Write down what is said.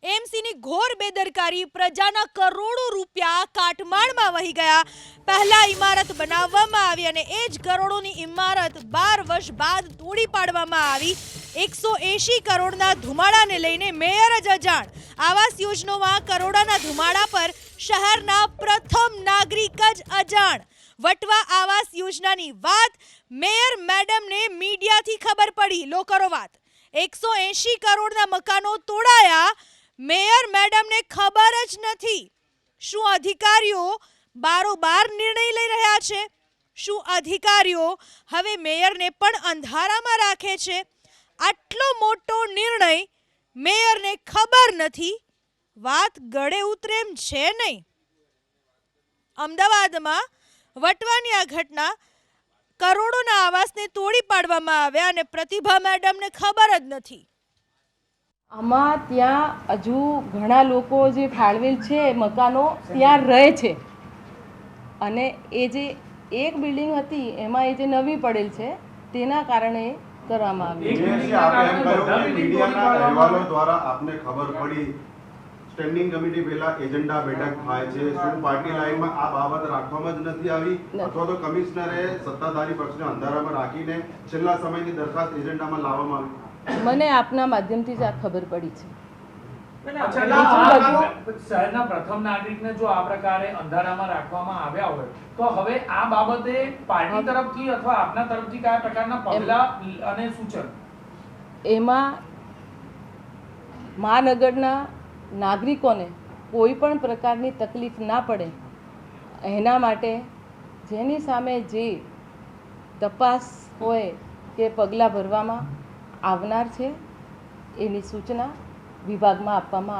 એમસીની ઘોર બેદરકારી, પ્રજાના કરોડો રૂપિયા કાટમાળમાં વહી ગયા। પહેલા ઇમારત બનાવવામાં આવી અને એ જ કરોડોની ઇમારત 12 વર્ષ બાદ તોડી પાડવામાં આવી। 180 કરોડના ધુમાડાને લઈને મેયર જ અજાણ। આવાસ યોજનામાં કરોડોના ધુમાડા પર શહેરના પ્રથમ નાગરિક જ અજાણ। વટવા આવાસ યોજનાની વાત મેયર મેડમને મીડિયાથી ખબર પડી। લો કરો વાત। 180 કરોડના મકાનો તોડાયા, મેયર મેડમને ખબર જ નથી। શું અધિકારીઓ બારોબાર નિર્ણય લઈ રહ્યા છે? શું અધિકારીઓ હવે મેયરને પણ અંધારામાં રાખે છે? આટલો મોટો નિર્ણય મેયરને ખબર નથી, વાત ગળે ઉતરે એમ છે નહીં। અમદાવાદમાં વટવાની આ ઘટના, કરોડોના આવાસને તોડી પાડવામાં આવ્યા અને પ્રતિભા મેડમને ખબર જ નથી। આમાં ત્યાં હજુ ઘણા લોકો જે ફાળવેલ છે મકાનો ત્યાં રહે છે અને એ જે એક બિલ્ડિંગ હતી એમાં એ જે નવી પડેલ છે તેના કારણે કરવામાં આવી। મીડિયાના અહેવાલો દ્વારા આપને ખબર પડી, સ્ટેન્ડિંગ કમિટી પહેલા એજન્ડા બેઠક થાય છે, શું પાર્ટી લાઈનમાં આ બાબત રાખવામાં જ નથી આવી અથવા તો કમિશનરે સત્તાધારી પક્ષને અંધારામાં રાખીને છેલ્લા સમયની દરખાસ્ત એજન્ડામાં લાવવામાં આવી? મને આપના માધ્યમથી જ આ ખબર પડી છે। શહેરના પ્રથમ નાગરિકને જો આ પ્રકારે અંધારામાં રાખવામાં આવ્યા હોય તો હવે આ બાબતે પાર્ટી તરફથી અથવા આપના તરફથી કયા પ્રકારના પગલાં અને સૂચન? એમાં મહાનગરના નાગરિકોને કોઈ પણ પ્રકારની તકલીફ ના પડે એના માટે જેની સામે જે તપાસ હોય કે પગલાં ભરવામાં આવનાર છે એની સૂચના વિભાગમાં આપવામાં આવી।